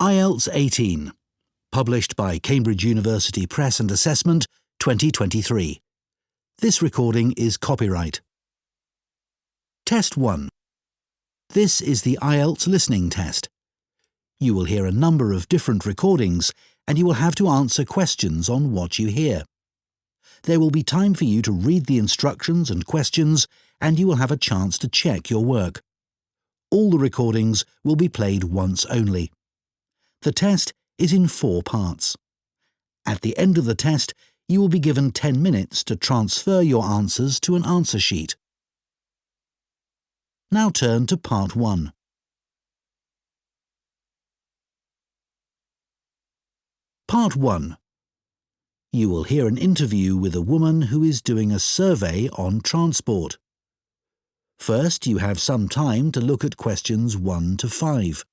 IELTS 18, published by Cambridge University Press and Assessment, 2023. This recording is copyright. Test 1. This is the IELTS listening test. You will hear a number of different recordings and you will have to answer questions on what you hear. There will be time for you to read the instructions and questions and you will have a chance to check your work. All the recordings will be played once only. The test is in 4 parts. At the end of the test, you will be given 10 minutes to transfer your answers to an answer sheet. Now turn to Part 1. Part 1. You will hear an interview with a woman who is doing a survey on transport. First, you have some time to look at questions 1 to 5.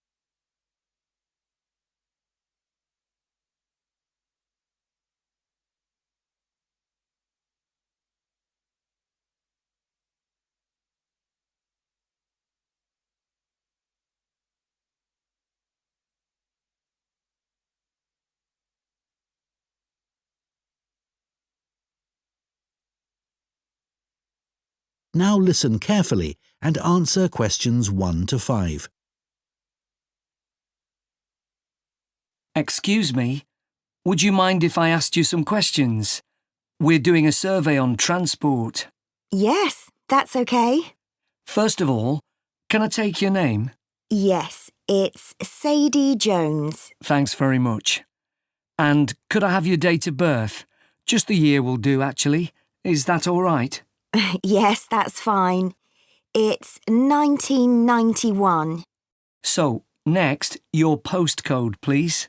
Now listen carefully and answer questions 1 to 5. Excuse me, would you mind if I asked you some questions? We're doing a survey on transport. Yes, that's okay. First of all, can I take your name? Yes, it's Sadie Jones. Thanks very much. And could I have your date of birth? Just the year will do, actually. Is that all right? Yes, that's fine. It's 1991. So, next, your postcode, please.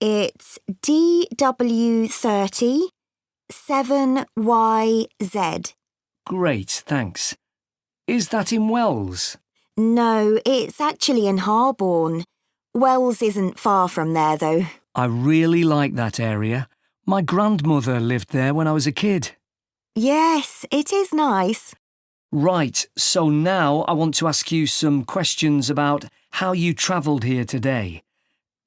It's DW30 7YZ. Great, thanks. Is that in Wells? No, it's actually in Harborne. Wells isn't far from there, though. I really like that area. My grandmother lived there when I was a kid. Yes, it is nice. Right, so now I want to ask you some questions about how you travelled here today.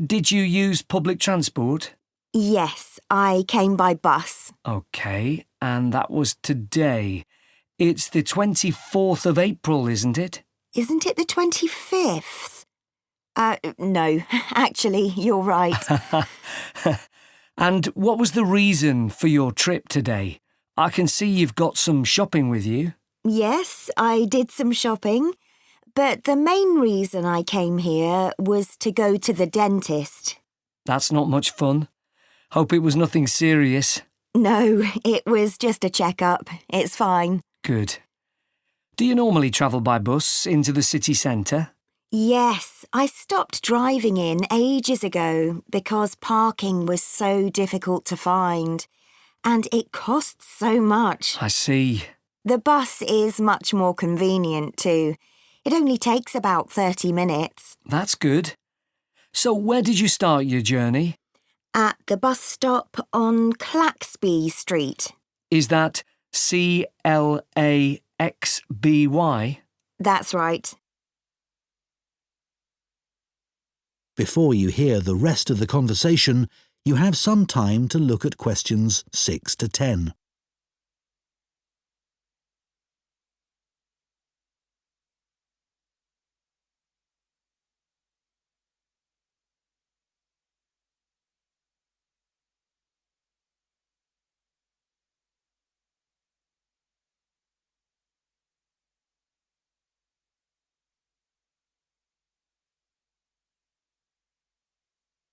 Did you use public transport? Yes, I came by bus. OK, and that was today. It's the 24th of April, isn't it? Isn't it the 25th? No, actually, you're right. And what was the reason for your trip today? I can see you've got some shopping with you. Yes, I did some shopping, but the main reason I came here was to go to the dentist. That's not much fun. Hope it was nothing serious. No, it was just a checkup. It's fine. Good. Do you normally travel by bus into the city centre? Yes, I stopped driving in ages ago because parking was so difficult to find. And it costs so much. I see. The bus is much more convenient too. It only takes about 30 minutes. That's good. So where did you start your journey? At the bus stop on Claxby Street. Is that CLAXBY? That's right. Before you hear the rest of the conversation, you have some time to look at questions 6 to 10.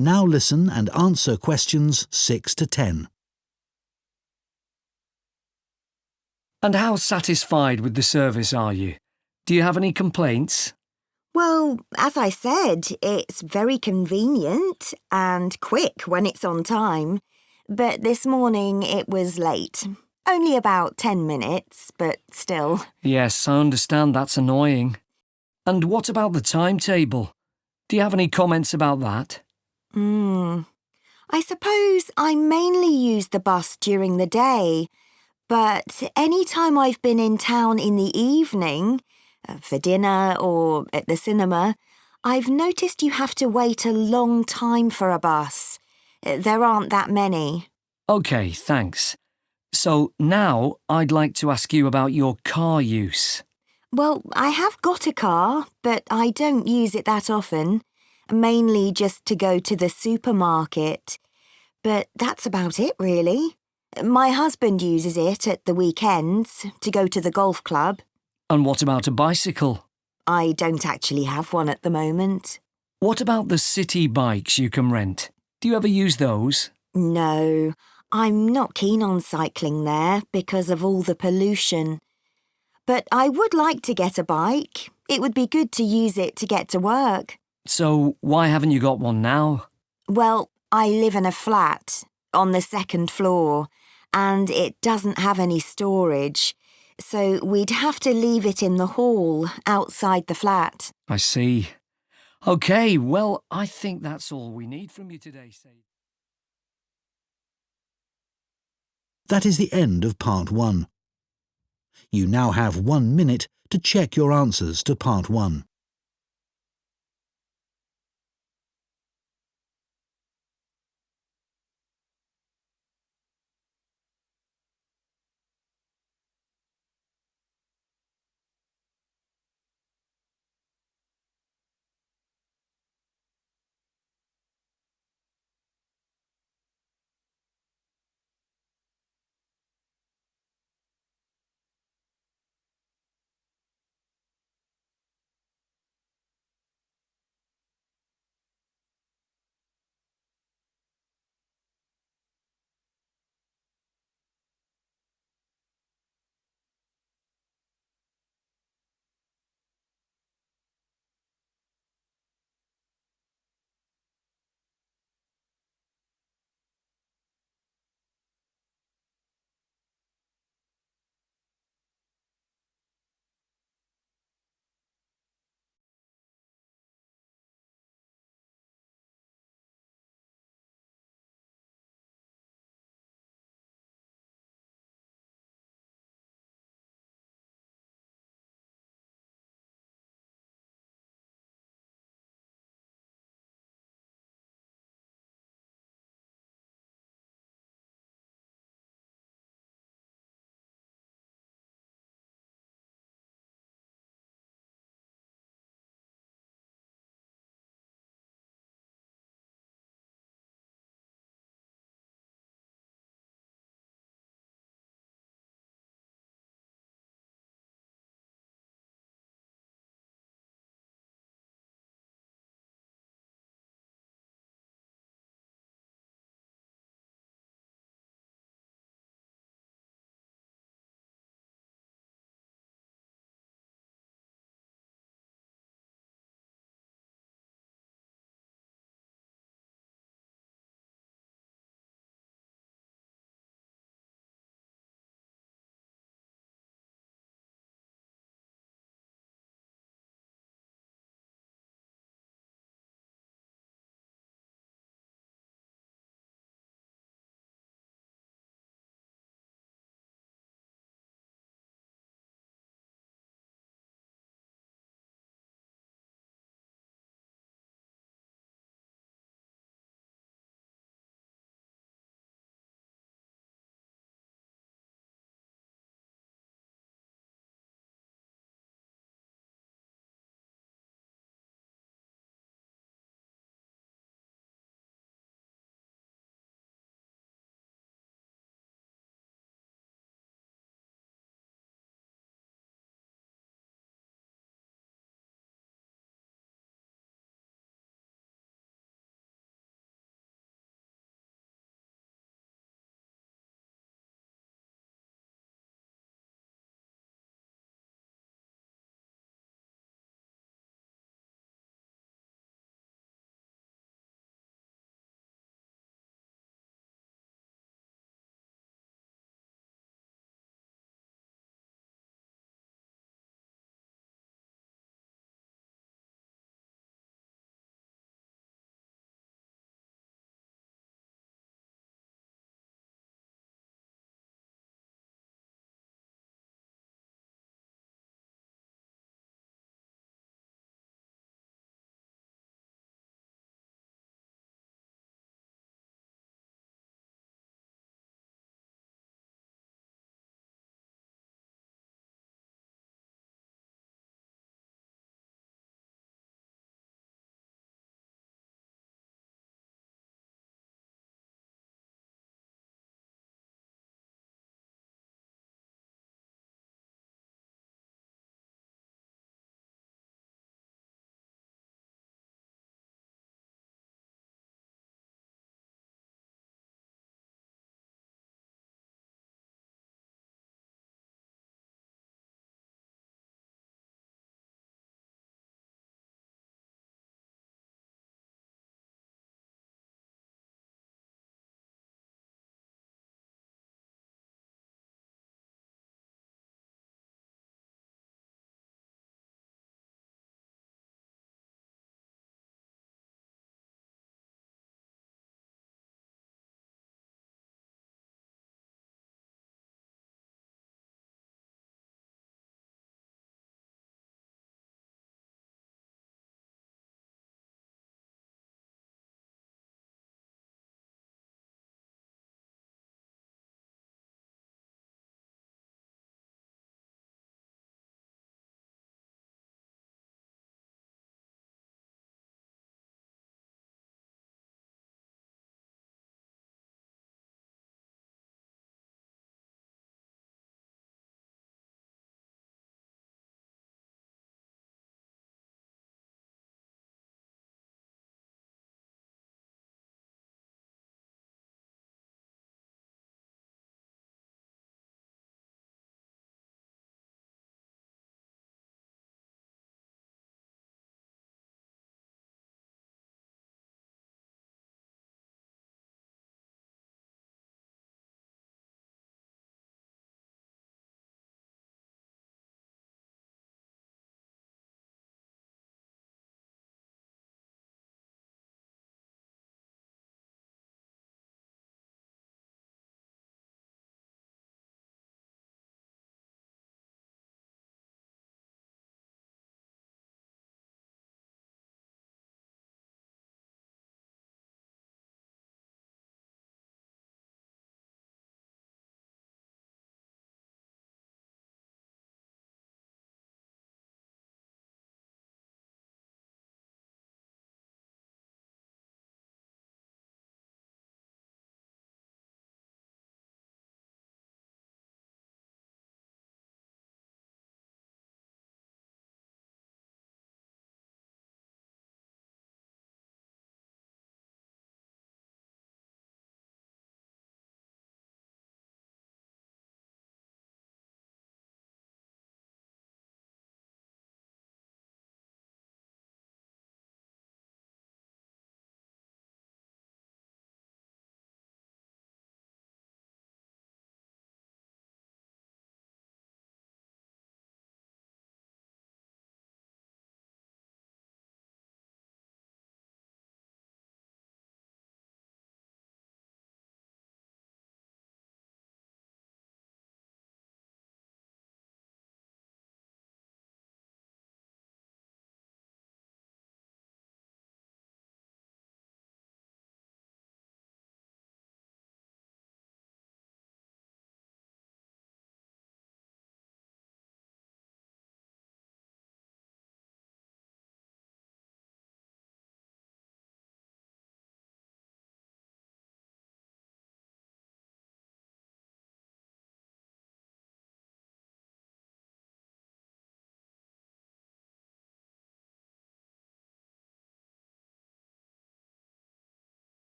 Now listen and answer questions 6 to 10. And how satisfied with the service are you? Do you have any complaints? Well, as I said, it's very convenient and quick when it's on time. But this morning it was late. Only about 10 minutes, but still. Yes, I understand that's annoying. And what about the timetable? Do you have any comments about that? I suppose I mainly use the bus during the day, but any time I've been in town in the evening, for dinner or at the cinema, I've noticed you have to wait a long time for a bus. There aren't that many. OK, thanks. So now I'd like to ask you about your car use. Well, I have got a car, but I don't use it that often. Mainly just to go to the supermarket. But that's about it, really. My husband uses it at the weekends to go to the golf club. And what about a bicycle? I don't actually have one at the moment. What about the city bikes you can rent? Do you ever use those? No, I'm not keen on cycling there because of all the pollution. But I would like to get a bike. It would be good to use it to get to work. So why haven't you got one now? Well, I live in a flat on the second floor, and it doesn't have any storage. So we'd have to leave it in the hall outside the flat. I see. OK, well, I think that's all we need from you today, Sadie. That is the end of Part 1. You now have 1 minute to check your answers to Part 1.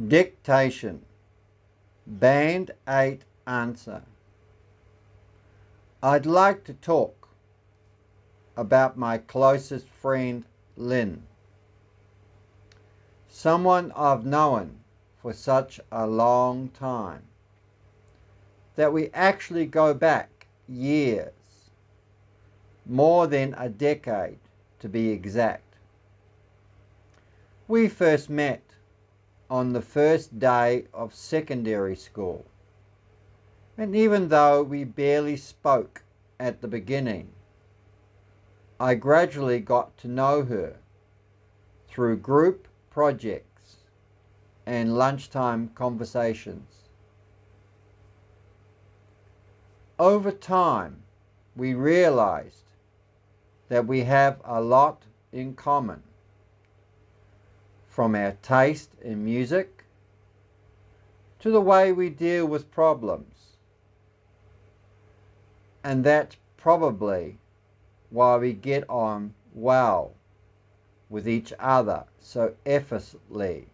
Dictation. Band 8 answer. I'd like to talk about my closest friend, Lynn. Someone I've known for such a long time that we actually go back years, more than a decade to be exact. We first met on the first day of secondary school, and even though we barely spoke at the beginning, I gradually got to know her through group projects and lunchtime conversations. Over time, we realized that we have a lot in common, from our taste in music to the way we deal with problems. And that's probably why we get on well with each other so effortlessly.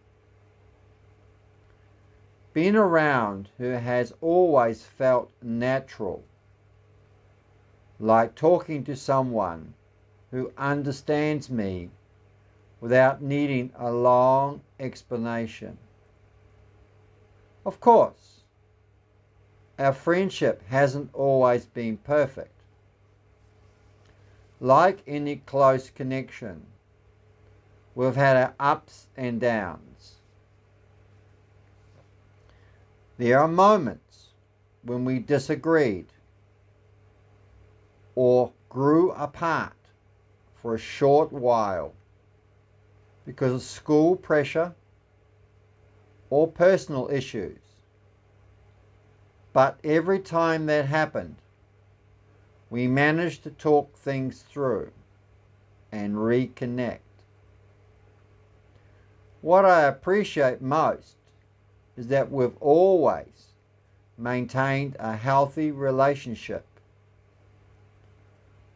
Being around her has always felt natural, like talking to someone who understands me without needing a long explanation. Of course, our friendship hasn't always been perfect. Like any close connection, we've had our ups and downs. There are moments when we disagreed or grew apart for a short while because of school pressure or personal issues. But every time that happened, we managed to talk things through and reconnect. What I appreciate most is that we've always maintained a healthy relationship,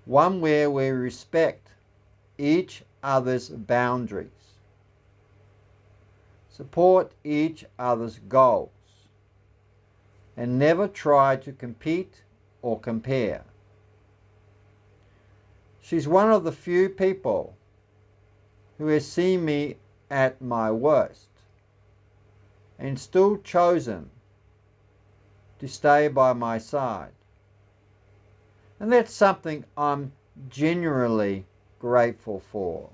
one where we respect each other's boundaries, support each other's goals, and never try to compete or compare. She's one of the few people who has seen me at my worst and still chosen to stay by my side. And that's something I'm genuinely grateful for.